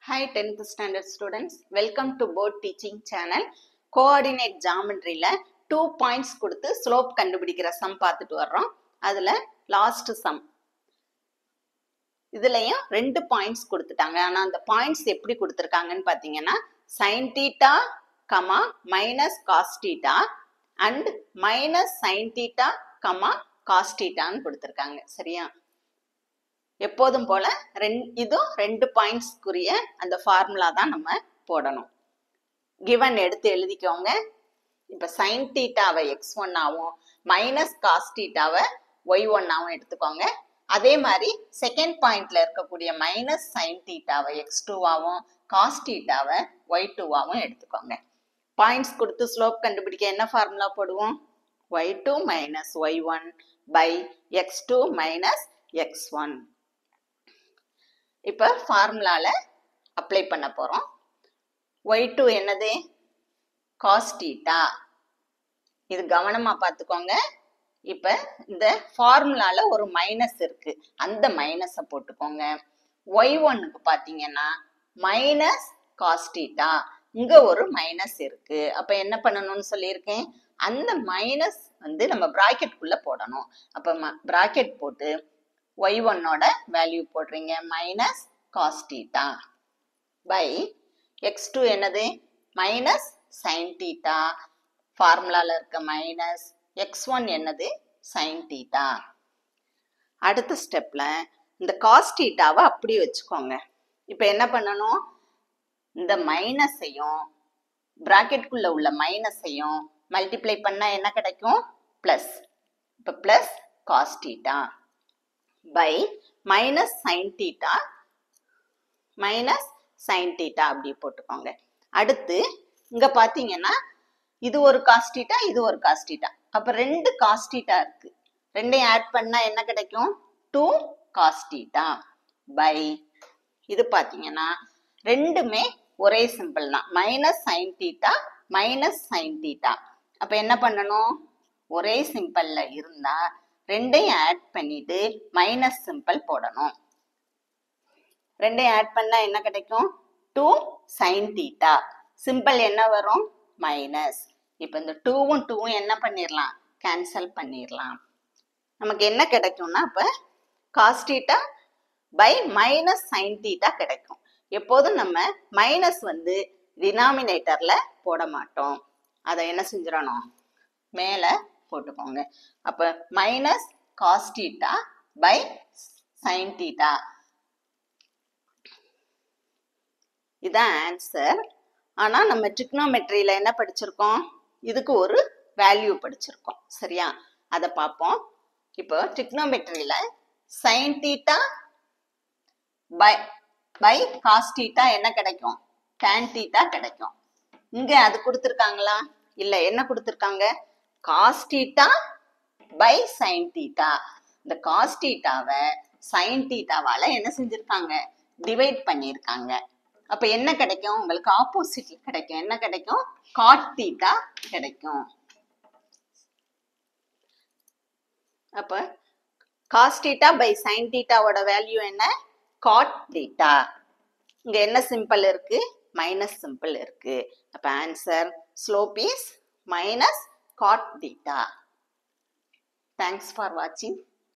Hi 10th standard students, welcome to board teaching channel. Coordinate geometry ல 2 points கொடுத்து slope கண்டுபிடிக்கிற sum பார்த்துட்டு வர்றோம். அதுல last sum. இதுலயும் 2 points கொடுத்துட்டாங்க. ஆனா அந்த points எப்படி கொடுத்திருக்காங்கன்னு பாத்தீங்கன்னா sin theta, minus cos theta and minus sin theta, cos theta ன்னு கொடுத்திருக்காங்க. சரியா? எப்போதும் போல இதுவும் 2 பாயிண்ட்ஸ் குறிய அந்த ஃபார்முலா தான் நம்ம போடணும். கிவன் எடுத்து எழுதிக்கோங்க. இப்ப sin தீட்டாவை x1 ஆவும் மைனஸ் காஸ் தீட்டாவை y1 ஆவும் எடுத்துக்கோங்க. அதே மாதிரி செகண்ட் பாயிண்ட்ல இருக்கக்கூடிய மைனஸ் sin தீட்டாவை x2 ஆவும் காஸ் தீட்டாவை y2 ஆவும் எடுத்துக்கோங்க. பாயிண்ட்ஸ் கொடுத்து ஸ்லோப் கண்டுபிடிக்க என்ன ஃபார்முலா போடுவோம்? y2 minus y1 by x2 minus x1. இப்ப ஃபார்முலால அப்ளை பண்ண போறோம். y2 என்னது? cos theta. இது கவனமா பார்த்துக்கோங்க. இப்ப இந்த ஃபார்முலால ஒரு மைனஸ் இருக்கு, அந்த மைனஸை போட்டுக்கோங்க. y1க்கு பாத்தீங்கன்னா மைனஸ் காஸ் theta, இங்க ஒரு மைனஸ் இருக்கு. அப்ப என்ன பண்ணணும்னு சொல்லியிருக்கேன்? அந்த மைனஸ் நம்ம பிராக்கெட் குள்ள போடணும். அப்ப பிராக்கெட் போட்டு y1 ஓட வேல்யூ போடுறீங்க, minus cos theta by x2 என்னது? மைனஸ் sin theta, ஃபார்முலால இருக்க மைனஸ். x1 என்னது? sin theta. அடுத்த ஸ்டெப்ல இந்த காஸ் thetaவை அப்படி வச்சுக்கோங்க. இப்ப என்ன பண்ணணும்? இந்த மைனஸையும் பிராக்கெட்குள்ள உள்ள மைனஸையும் மல்டிப்ளை பண்ணா என்ன கிடைக்கும்? பிளஸ். இப்ப plus cos theta by minus sine theta, minus sine theta அப்படி போட்டுக்கோங்க. அடுத்து இங்க பாத்தீங்கன்னா இது ஒரு காஸ் தீட்டா, இது ஒரு காஸ் தீட்டா. அப்ப ரெண்டு காஸ் தீட்டா இருக்கு. ரெண்டையும் ஆட் பண்ணா என்ன கிடைக்கும்? 2 காஸ் தீட்டா பை இது பாத்தீங்கன்னா ரெண்டுமே ஒரே சிம்பிள் தான், minus sine theta minus sine theta. அப்ப என்ன பண்ணணும்? ஒரே சிம்பிள்ல இருந்தா ரெண்டையும் ஆட் பண்ணிட்டு மைனஸ் சிம்பிள் போடணும். ரெண்டையும் ஆட் பண்ணா என்ன கிடைக்கும்? 2 sin theta. சிம்பிள் என்ன வரும்? மைனஸ். இப்ப இந்த 2வும் 2வும் என்ன பண்ணிடலாம்? கேன்சல் பண்ணிடலாம். நமக்கு என்ன கிடைக்கும்னா இப்ப cos theta by minus sin theta கிடைக்கும். எப்போதும் நம்ம மைனஸ் டினாமினேட்டர்ல போட மாட்டோம். அதை என்ன செஞ்சிடணும்? மேல போட்டுக்கோங்க. அப்ப minus cos theta by sine theta. இதான் ஆன்சர். ஆனா நம்ம ட்ரிக்னோமெட்ரியில என்ன படிச்சிருக்கோம்? இதுக்கு ஒரு வேல்யூ படிச்சிருக்கோம். சரியா? அதை பார்ப்போம். இப்போ ட்ரிக்னோமெட்ரியில sine theta by cos theta என்ன கிடைக்கும்? டான் தீட்டா கிடைக்கும். இங்க அது கொடுத்திருக்காங்களா? இல்ல. என்ன கொடுத்திருக்காங்க? Cos theta by sine theta. இந்த காஸ் தீட்டாவை சைன் தீட்டாவால என்ன செஞ்சிருக்காங்க? டிவைட் பண்ணியிருக்காங்க. அப்ப என்ன கிடைக்கும்? உங்களுக்கு ஆப்போசிட்ல கிடைக்கும். என்ன கிடைக்கும்? காட் தீட்டா கிடைக்கும். அப்ப காஸ் தீட்டா பை சைன் தீட்டாவோட வேல்யூ என்ன? Cot theta. இங்க என்ன சிம்பிள் இருக்கு? மைனஸ் சிம்பிள் இருக்கு. அப்ப answer slope is minus cot theta. Thanks for watching.